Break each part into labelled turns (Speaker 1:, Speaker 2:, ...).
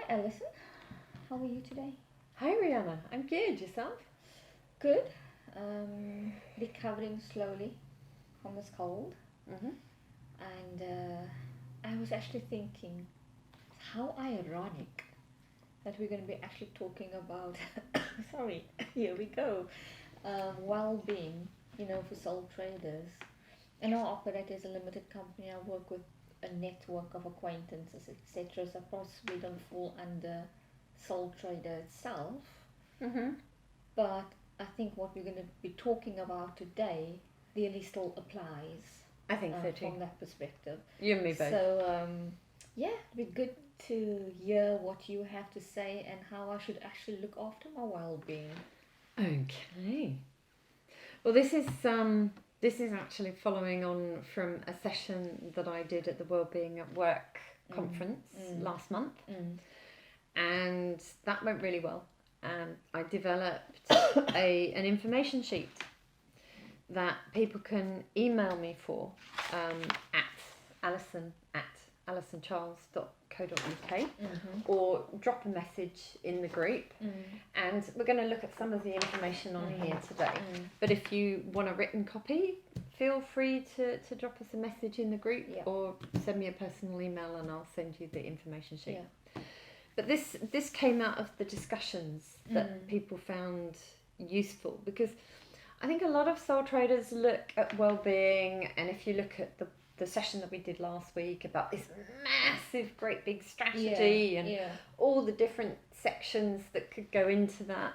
Speaker 1: Alison, how are you today?
Speaker 2: Hi Rihanna, I'm good. Yourself?
Speaker 1: Good. Recovering slowly from this cold,
Speaker 2: Mm-hmm.
Speaker 1: and I was actually thinking how ironic that we're going to be actually talking about. Sorry, here we go. Well-being, for sole traders. And I operate as a limited company. I work with a network of acquaintances, etc. So, of course, we don't fall under sole trader itself.
Speaker 2: Mm-hmm.
Speaker 1: But I think what we're going to be talking about today really still applies
Speaker 2: I think so too.
Speaker 1: from that perspective.
Speaker 2: You and me both.
Speaker 1: So, yeah, it'd be good to hear what you have to say and how I should actually look after my well-being.
Speaker 2: Okay. Well, this is actually following on from a session that I did at the Wellbeing at Work conference last month, and that went really well. And I developed an information sheet that people can email me for at alison@alisoncharles.co.uk or drop a message in the group, and we're going to look at some of the information on here today. But if you want a written copy, feel free to drop us a message in the group or send me a personal email and I'll send you the information sheet. But this came out of the discussions that people found useful, because I think a lot of sole traders look at well-being, and if you look at the session that we did last week about this massive, great big strategy and all the different sections that could go into that,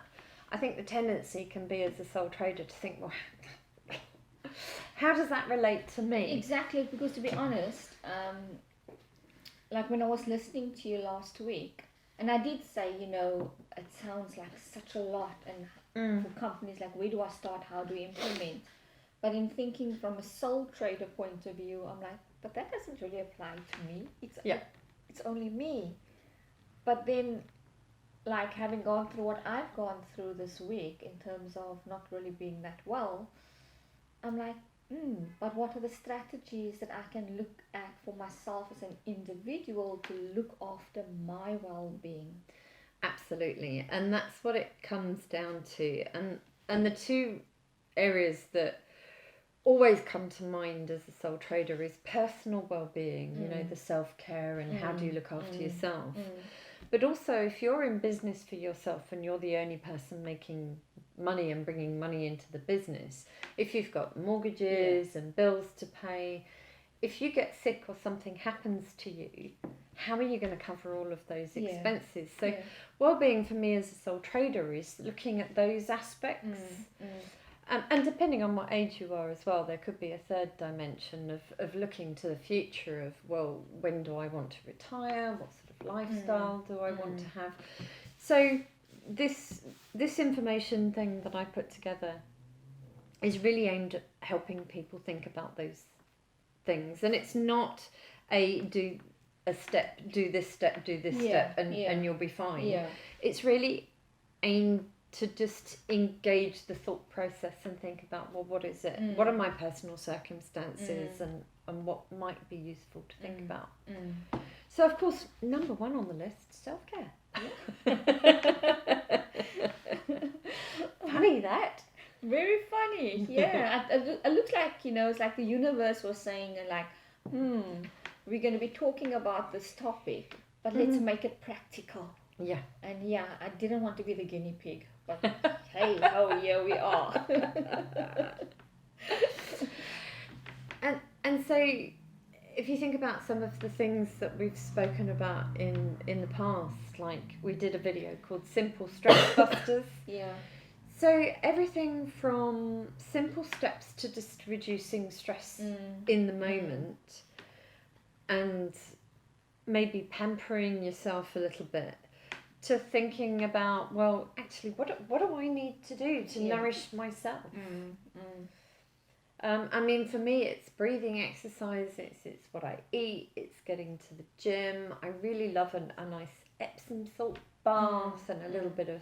Speaker 2: I think the tendency can be as a sole trader to think, well, how does that relate to me?
Speaker 1: Exactly, because to be honest, like when I was listening to you last week, and I did say, it sounds like such a lot, and for companies, like, where do I start? How do we implement? But in thinking from a sole trader point of view, I'm like, but that doesn't really apply to me. It's only me. But then, like, having gone through what I've gone through this week in terms of not really being that well, I'm like, but what are the strategies that I can look at for myself as an individual to look after my well-being?
Speaker 2: Absolutely, and that's what it comes down to. And the two areas that always come to mind as a sole trader is personal well-being, the self-care and how do you look after yourself. But also, if you're in business for yourself and you're the only person making money and bringing money into the business, if you've got mortgages and bills to pay, if you get sick or something happens to you, how are you going to cover all of those expenses? So well-being for me as a sole trader is looking at those aspects. And depending on what age you are as well, there could be a third dimension of looking to the future of, well, when do I want to retire? What sort of lifestyle do I want to have? So this information thing that I put together is really aimed at helping people think about those things. And it's not do this step, do this step, and you'll be fine. It's really aimed to just engage the thought process and think about, well, what is it? What are my personal circumstances and what might be useful to think about? So, of course, number one on the list, self-care. Funny that.
Speaker 1: Very funny. Yeah. It looks like, it's like the universe was saying, like, we're going to be talking about this topic, but let's make it practical.
Speaker 2: Yeah.
Speaker 1: And I didn't want to be the guinea pig, but hey, here we are.
Speaker 2: and so if you think about some of the things that we've spoken about in the past, like we did a video called Simple Stress Busters. So everything from simple steps to just reducing stress in the moment and maybe pampering yourself a little bit, to thinking about, well, actually, what do I need to do to nourish myself? I mean, for me, it's breathing exercise, it's what I eat, it's getting to the gym. I really love a nice Epsom salt bath and a little bit of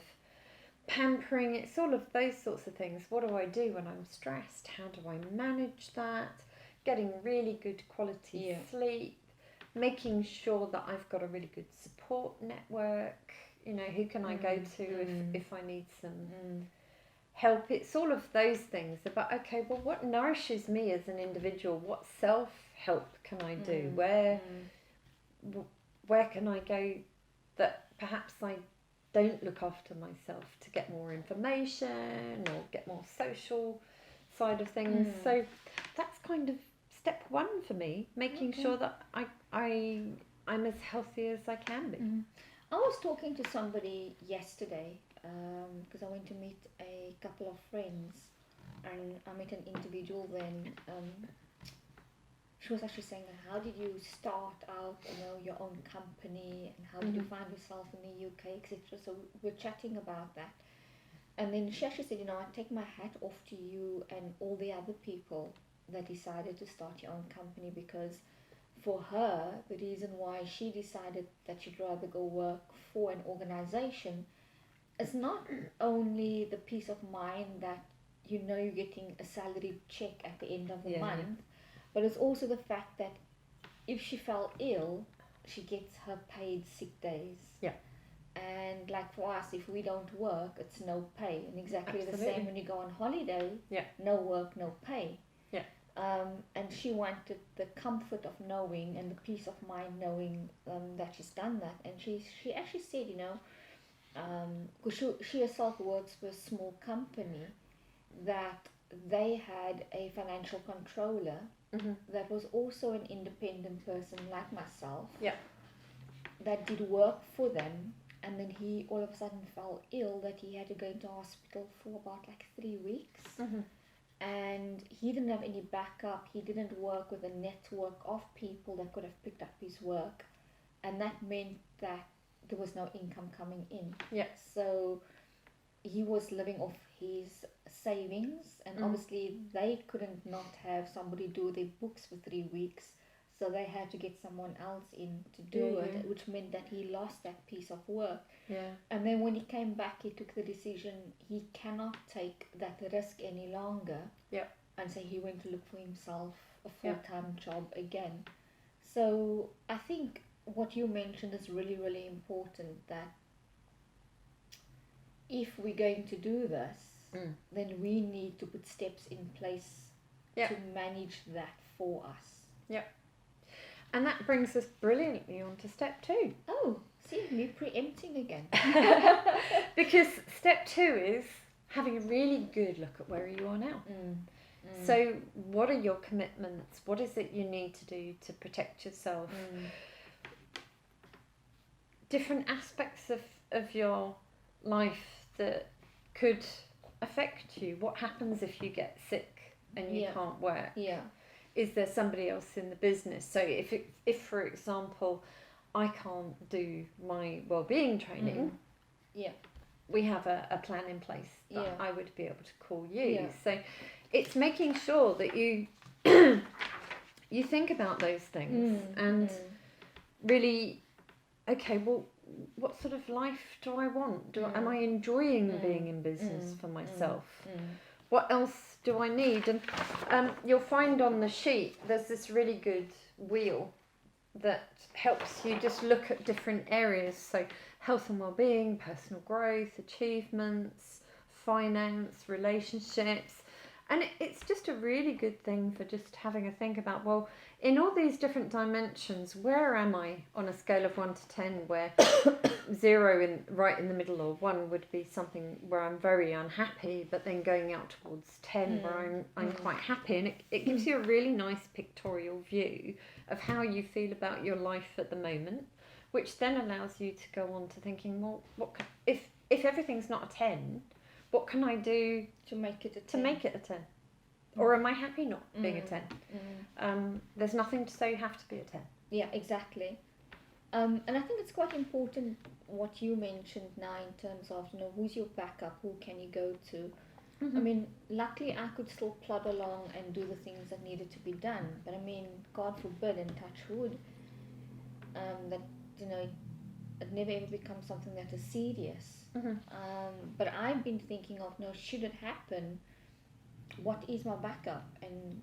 Speaker 2: pampering. It's all of those sorts of things. What do I do when I'm stressed? How do I manage that? Getting really good quality sleep, making sure that I've got a really good support network. You know, who can I go to if I need some help? It's all of those things about, okay, well, what nourishes me as an individual? What self-help can I do? Where can I go that perhaps I don't look after myself to get more information or get more social side of things? So that's kind of step one for me, making sure that I'm as healthy as I can be.
Speaker 1: I was talking to somebody yesterday because I went to meet a couple of friends, and I met an individual then. She was actually saying, how did you start out, your own company, and how did you find yourself in the UK, etc. So we're chatting about that. And then she actually said, I take my hat off to you and all the other people that decided to start your own company, because for her, the reason why she decided that she'd rather go work for an organization is not only the peace of mind that you're getting a salary check at the end of the month, but it's also the fact that if she fell ill, she gets her paid sick days.
Speaker 2: Yeah.
Speaker 1: And like for us, if we don't work, it's no pay. And exactly
Speaker 2: Absolutely.
Speaker 1: the same when you go on holiday, no work, no pay.
Speaker 2: Yeah.
Speaker 1: And she wanted the comfort of knowing and the peace of mind knowing that she's done that. And she actually said, because she herself works for a small company, that they had a financial controller that was also an independent person like myself, that did work for them, and then he all of a sudden fell ill that he had to go into hospital for about like 3 weeks. And he didn't have any backup. He didn't work with a network of people that could have picked up his work, and that meant that there was no income coming in. So he was living off his savings, and obviously they couldn't not have somebody do their books for 3 weeks, so they had to get someone else in to do it, which meant that he lost that piece of work. And then when he came back, he took the decision he cannot take that risk any longer, and so he went to look for himself a full-time job again. So I think what you mentioned is really, really important, that if we're going to do this, then we need to put steps in place to manage that for us.
Speaker 2: And that brings us brilliantly on to step 2.
Speaker 1: Oh, see, me preempting again.
Speaker 2: Because step 2 is having a really good look at where you are now. So what are your commitments? What is it you need to do to protect yourself? Different aspects of your life that could affect you. What happens if you get sick and you can't work? Is there somebody else in the business? So if for example, I can't do my wellbeing training, we have a plan in place that I would be able to call you. So it's making sure that you you think about those things and really, okay, well, what sort of life do I want? Am I enjoying being in business for myself? What else do I need? And you'll find on the sheet there's this really good wheel that helps you just look at different areas. So health and well-being, personal growth, achievements, finance, relationships. And it's just a really good thing for just having a think about, well, in all these different dimensions, where am I on a scale of 1 to 10, where 0 right in the middle, or 1 would be something where I'm very unhappy, but then going out towards 10 where I'm quite happy. And it gives you a really nice pictorial view of how you feel about your life at the moment, which then allows you to go on to thinking, well, if everything's not a 10, what can I do
Speaker 1: to make it a 10?
Speaker 2: To make it a 10? Or am I happy not being a 10? There's nothing to say you have to be a 10.
Speaker 1: Yeah, exactly. And I think it's quite important what you mentioned now in terms of, who's your backup, who can you go to. I mean, luckily I could still plod along and do the things that needed to be done. But I mean, God forbid, and touch wood, that, it never ever becomes something that is serious. But I've been thinking of, should it happen, what is my backup? And,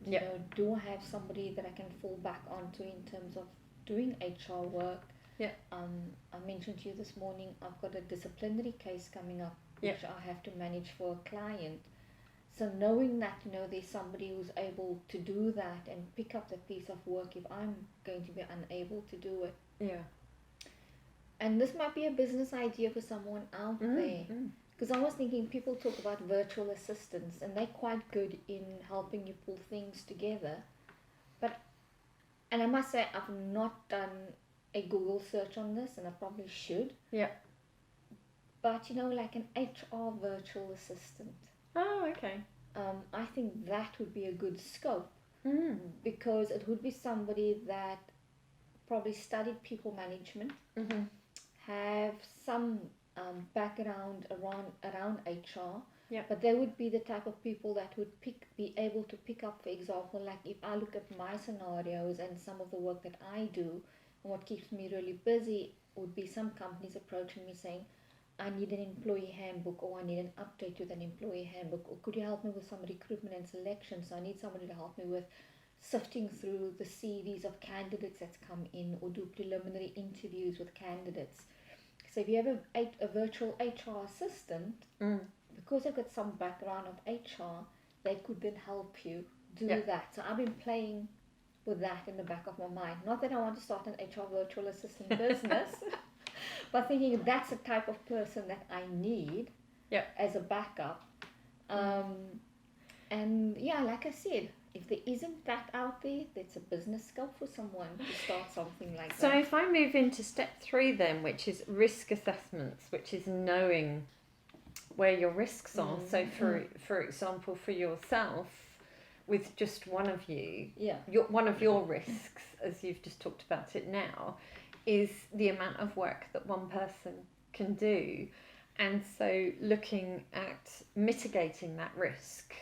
Speaker 1: do I have somebody that I can fall back onto in terms of doing HR work.
Speaker 2: Yeah.
Speaker 1: I mentioned to you this morning, I've got a disciplinary case coming up, which I have to manage for a client. So knowing that, there's somebody who's able to do that and pick up the piece of work if I'm going to be unable to do it.
Speaker 2: Yeah.
Speaker 1: And this might be a business idea for someone out there. Because I was thinking, people talk about virtual assistants and they're quite good in helping you pull things together. And I must say, I've not done a Google search on this, and I probably should.
Speaker 2: Yeah.
Speaker 1: But like an HR virtual assistant.
Speaker 2: Oh, okay.
Speaker 1: I think that would be a good scope, because it would be somebody that probably studied people management, have some background around HR.
Speaker 2: Yeah.
Speaker 1: But they would be the type of people that would be able to pick up, for example, like if I look at my scenarios and some of the work that I do, and what keeps me really busy would be some companies approaching me saying, I need an employee handbook, or I need an update with an employee handbook, or could you help me with some recruitment and selection? So I need somebody to help me with sifting through the CVs of candidates that's come in, or do preliminary interviews with candidates. So if you have a virtual HR assistant, because they've got some background of HR, they could then help you do that. So I've been playing with that in the back of my mind. Not that I want to start an HR virtual assistant business, but thinking that's the type of person that I need as a backup. And like I said, if there isn't that out there, there's a business scope for someone to start something like that.
Speaker 2: So if I move into step 3 then, which is risk assessments, which is knowing where your risks are. So for example, for yourself, with just one of you, one of your risks, as you've just talked about it now, is the amount of work that one person can do. And so looking at mitigating that risk,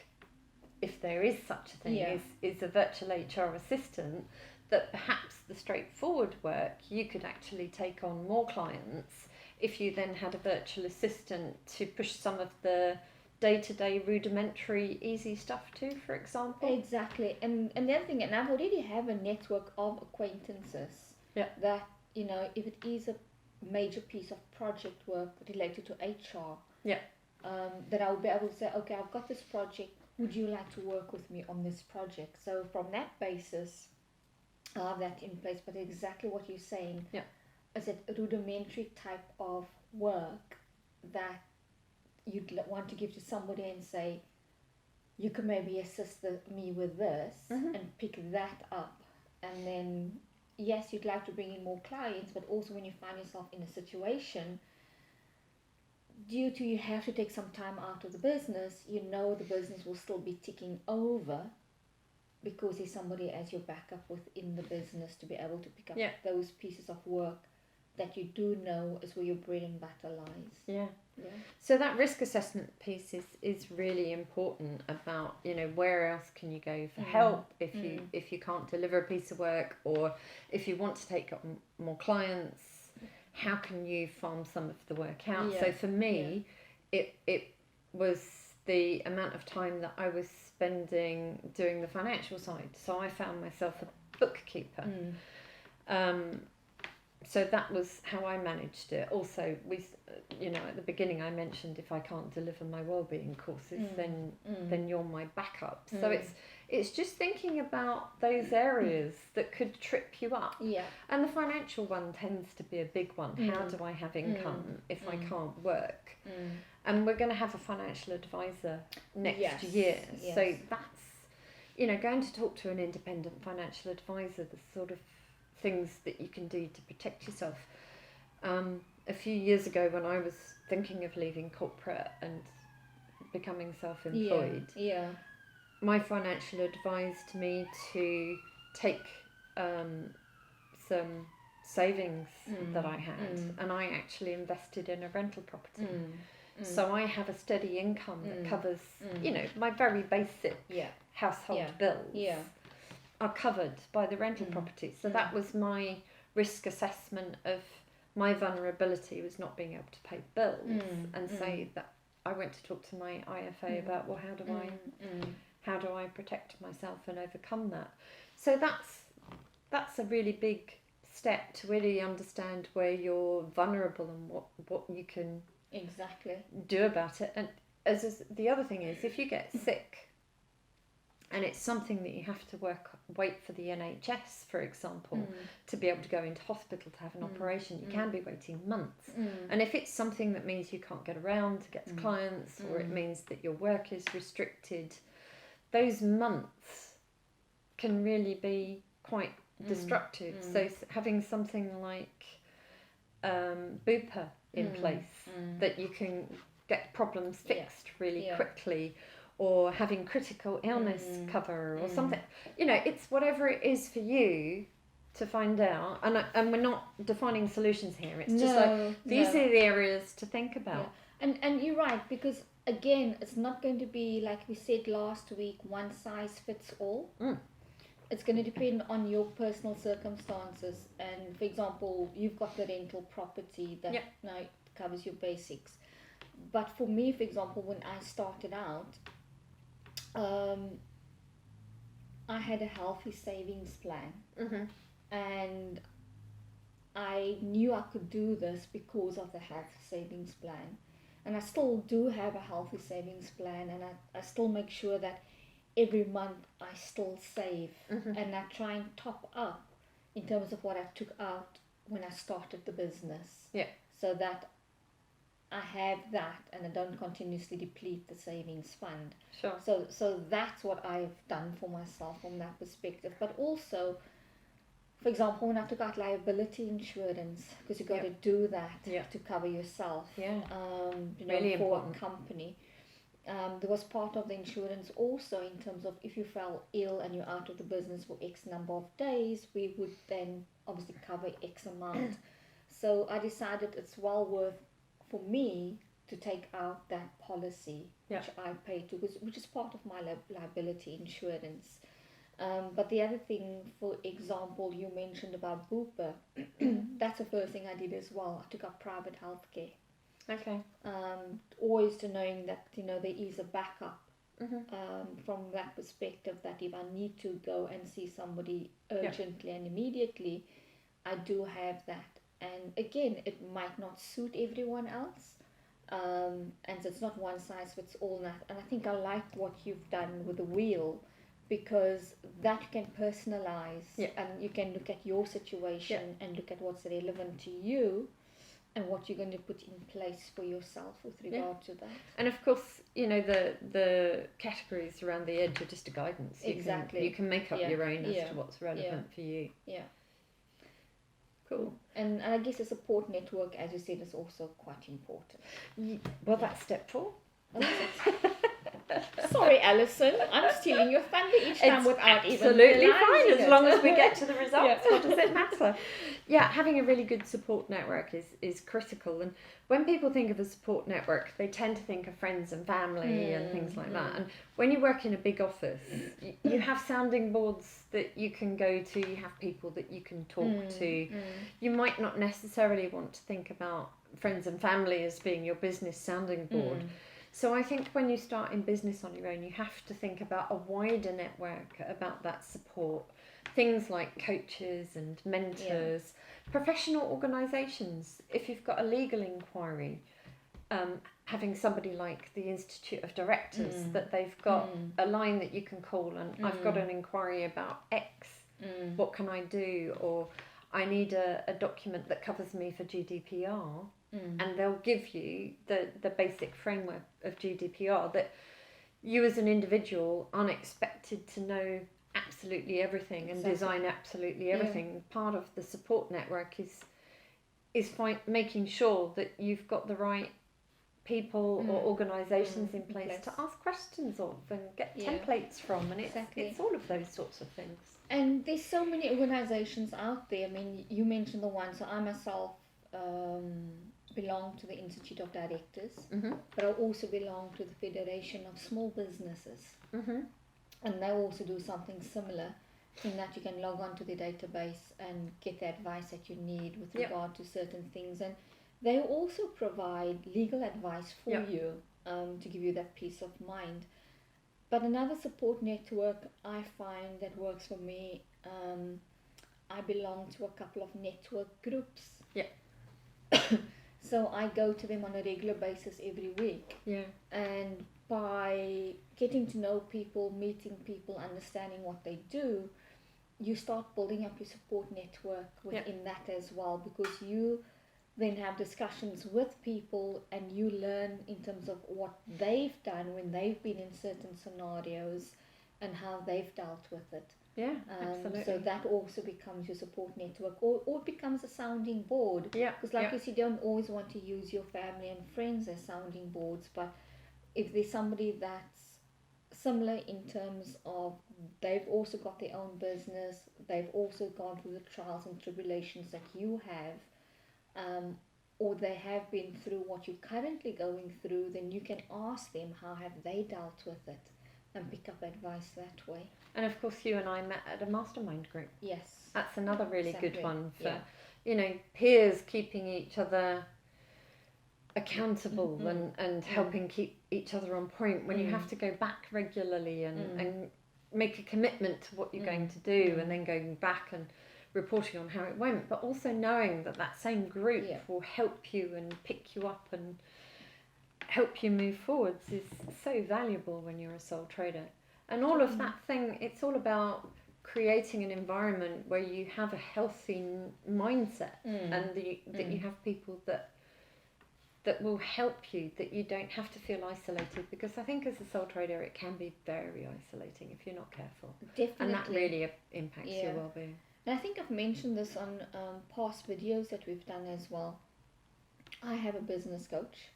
Speaker 2: if there is such a thing, is a virtual HR assistant, that perhaps the straightforward work, you could actually take on more clients if you then had a virtual assistant to push some of the day-to-day rudimentary easy stuff to, for example.
Speaker 1: Exactly. And the other thing, and I've already have a network of acquaintances that, if it is a major piece of project work related to HR, that I would be able to say, okay, I've got this project, would you like to work with me on this project? So from that basis, I have that in place. But exactly what you're saying, is it a rudimentary type of work that you'd want to give to somebody and say, you can maybe assist me with this, and pick that up. And then, yes, you'd like to bring in more clients, but also when you find yourself in a situation due to you have to take some time out of the business, the business will still be ticking over because there's somebody as your backup within the business to be able to pick up those pieces of work that you do know is where your bread and butter lies.
Speaker 2: So that risk assessment piece is really important about, where else can you go for help if you can't deliver a piece of work, or if you want to take on more clients, how can you farm some of the work out? So for me, it was the amount of time that I was spending doing the financial side. So I found myself a bookkeeper. So that was how I managed it. Also, at the beginning I mentioned, if I can't deliver my wellbeing courses, then you're my backup. So it's just thinking about those areas that could trip you up. And the financial one tends to be a big one. How do I have income if I can't work? And we're going to have a financial advisor next year. So that's, going to talk to an independent financial advisor, the sort of things that you can do to protect yourself. A few years ago, when I was thinking of leaving corporate and becoming self-employed, my financial advised me to take some savings that I had, and I actually invested in a rental property. So I have a steady income that covers, my very basic household bills are covered by the rental property. So that was my risk assessment of my vulnerability, was not being able to pay bills. And so that I went to talk to my IFA about, well, how do I protect myself and overcome that? So that's a really big step to really understand where you're vulnerable and what you can
Speaker 1: Exactly.
Speaker 2: do about it. And the other thing is, if you get sick and it's something that you have to wait for the NHS, for example, to be able to go into hospital to have an operation, you can be waiting months. And if it's something that means you can't get around to get to clients, or it means that your work is restricted, those months can really be quite destructive. So having something like Bupa in place that you can get problems fixed really quickly, or having critical illness cover or something, it's whatever it is for you to find out. And we're not defining solutions here, it's just like these are the areas to think about.
Speaker 1: And you're right, because again, it's not going to be, like we said last week, one size fits all. It's going to depend on your personal circumstances. And for example, you've got the rental property that now covers your basics. But for me, for example, when I started out, I had a healthy savings plan. And I knew I could do this because of the healthy savings plan. And I still do have a healthy savings plan, and I still make sure that every month I still save, and I try and top up in terms of what I took out when I started the business. So that I have that, and I don't continuously deplete the savings fund. So that's what I've done for myself from that perspective. But also, for example, when I took out liability insurance, because you got to do that to cover yourself,
Speaker 2: really
Speaker 1: for
Speaker 2: important.
Speaker 1: a company. There was part of the insurance also in terms of if you fell ill and you're out of the business for X number of days, we would then obviously cover X amount. So I decided it's well worth for me to take out that policy, which I pay to, which is part of my liability insurance. But the other thing, for example, you mentioned about Bupa, that's the first thing I did as well. I took up private healthcare. Always to knowing that there is a backup from that perspective, that if I need to go and see somebody urgently and immediately, I do have that. And again, it might not suit everyone else, and so it's not one size fits all. And I think I like what you've done with the wheel, because that you can personalize, and you can look at your situation and look at what's relevant to you and what you're going to put in place for yourself with regard to that.
Speaker 2: And of course, the categories around the edge are just a guidance. You can make up your own as to what's relevant for you. Cool.
Speaker 1: And I guess a support network, as you said, is also quite important.
Speaker 2: Well, that's step 4.
Speaker 1: Sorry, Alison, I'm stealing your thunder each time without even
Speaker 2: absolutely fine, as
Speaker 1: it.
Speaker 2: long as we get to the results. What does it matter? Having a really good support network is critical. And when people think of a support network, they tend to think of friends and family and things like that. And when you work in a big office, you have sounding boards that you can go to, you have people that you can talk to. You might not necessarily want to think about friends and family as being your business sounding board. So I think when you start in business on your own, you have to think about a wider network about that support. Things like coaches and mentors, professional organisations. If you've got a legal inquiry, having somebody like the Institute of Directors, that they've got a line that you can call, and I've got an inquiry about X, what can I do? Or I need a document that covers me for GDPR. And they'll give you the basic framework of GDPR, that you as an individual aren't expected to know absolutely everything and design absolutely everything. Part of the support network is making sure that you've got the right people or organisations in place to ask questions of and get templates from, and it's all of those sorts of things.
Speaker 1: And there's so many organisations out there. I mean, you mentioned the one, so I myself belong to the Institute of Directors, but I also belong to the Federation of Small Businesses, and they also do something similar, in that you can log on to the database and get the advice that you need with regard to certain things, and they also provide legal advice for you, to give you that peace of mind. But another support network I find that works for me, I belong to a couple of network groups.
Speaker 2: Yeah.
Speaker 1: So I go to them on a regular basis every week.
Speaker 2: Yeah.
Speaker 1: And by getting to know people, meeting people, understanding what they do, you start building up your support network within that as well, because you then have discussions with people and you learn in terms of what they've done when they've been in certain scenarios and how they've dealt with it.
Speaker 2: Yeah, absolutely.
Speaker 1: So that also becomes your support network, or it becomes a sounding board.
Speaker 2: Yeah.
Speaker 1: Because like you said, you don't always want to use your family and friends as sounding boards, but if there's somebody that's similar in terms of they've also got their own business, they've also gone through the trials and tribulations that you have, or they have been through what you're currently going through, then you can ask them how have they dealt with it and pick up advice that way.
Speaker 2: And of course you and I met at a mastermind group.
Speaker 1: Yes.
Speaker 2: That's another really good one for,
Speaker 1: Yeah.
Speaker 2: Peers keeping each other accountable and helping keep each other on point when you have to go back regularly and make a commitment to what you're going to do and then going back and reporting on how it went, but also knowing that same group will help you and pick you up and help you move forwards is so valuable when you're a sole trader. And all of that thing, it's all about creating an environment where you have a healthy mindset and that you have people that will help you, that you don't have to feel isolated, because I think as a sole trader it can be very isolating if you're not careful.
Speaker 1: Definitely.
Speaker 2: And that really impacts your well-being.
Speaker 1: And I think I've mentioned this on past videos that we've done as well. I have a business coach,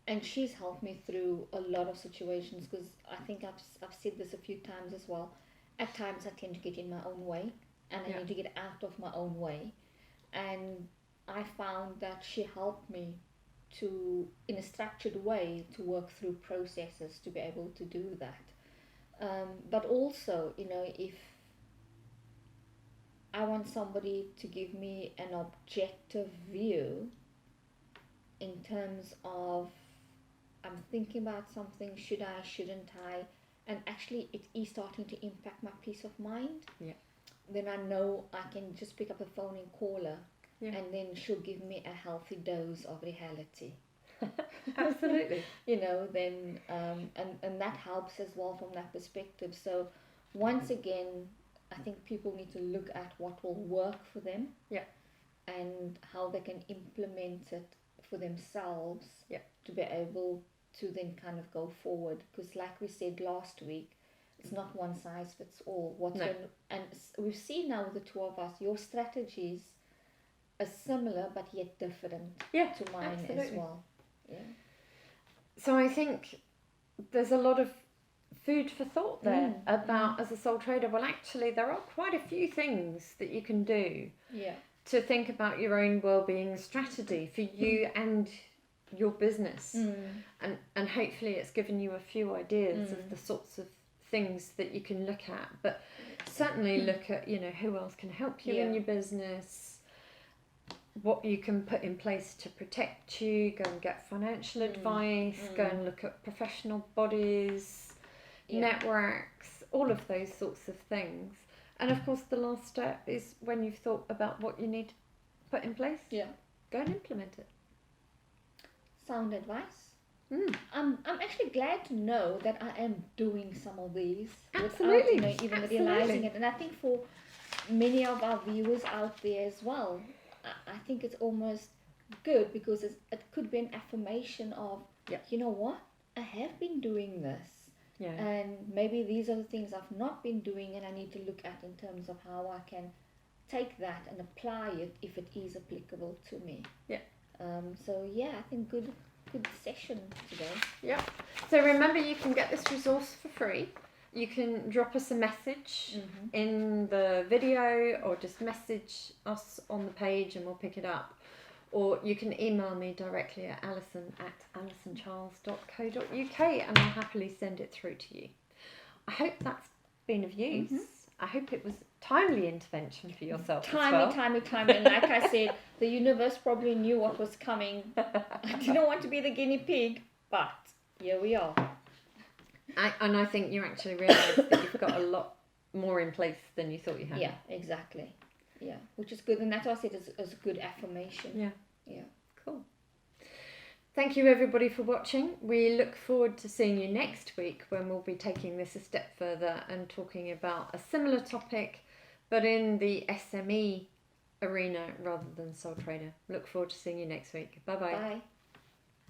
Speaker 1: and she's helped me through a lot of situations, because I think I've said this a few times as well. At times I tend to get in my own way, and I need to get out of my own way, and I found that she helped me to, in a structured way, to work through processes to be able to do that. But also, if I want somebody to give me an objective view in terms of I'm thinking about something, should I, shouldn't I, and actually it is starting to impact my peace of mind, then I know I can just pick up the phone and call her. And then she'll give me a healthy dose of reality.
Speaker 2: Absolutely.
Speaker 1: Then and that helps as well from that perspective. So once again, I think people need to look at what will work for them. And how they can implement it for themselves. To be able to then kind of go forward. Because like we said last week, it's not one size fits all. And we've seen now with the two of us, your strategies are similar but yet different to mine as well.
Speaker 2: So I think there's a lot of food for thought there about as a sole trader. Well, actually there are quite a few things that you can do to think about your own well-being strategy for you and your business, and hopefully it's given you a few ideas of the sorts of things that you can look at, but certainly look at who else can help you in your business, what you can put in place to protect you, go and get financial advice, go and look at professional bodies, networks, all of those sorts of things. And of course the last step is when you've thought about what you need to put in place, go and implement it.
Speaker 1: Sound advice. I'm actually glad to know that I am doing some of these without even realizing it. And I think for many of our viewers out there as well, I think it's almost good, because it could be an affirmation of, you know what, I have been doing this. And maybe these are the things I've not been doing, and I need to look at in terms of how I can take that and apply it if it is applicable to me. So I think good session today.
Speaker 2: So remember, you can get this resource for free. You can drop us a message in the video, or just message us on the page and we'll pick it up. Or you can email me directly at alison@alisoncharles.co.uk and I'll happily send it through to you. I hope that's been of use. I hope it was timely intervention for yourself as well.
Speaker 1: Timely. And like I said, the universe probably knew what was coming. I didn't want to be the guinea pig, but here we are.
Speaker 2: And I think you actually realise that you've got a lot more in place than you thought you had.
Speaker 1: Yeah, exactly. Yeah, which is good, and that's why I said is a good affirmation.
Speaker 2: Yeah.
Speaker 1: Yeah.
Speaker 2: Cool. Thank you everybody for watching. We look forward to seeing you next week when we'll be taking this a step further and talking about a similar topic, but in the SME arena rather than sole trader. Look forward to seeing you next week. Bye-bye.
Speaker 1: Bye.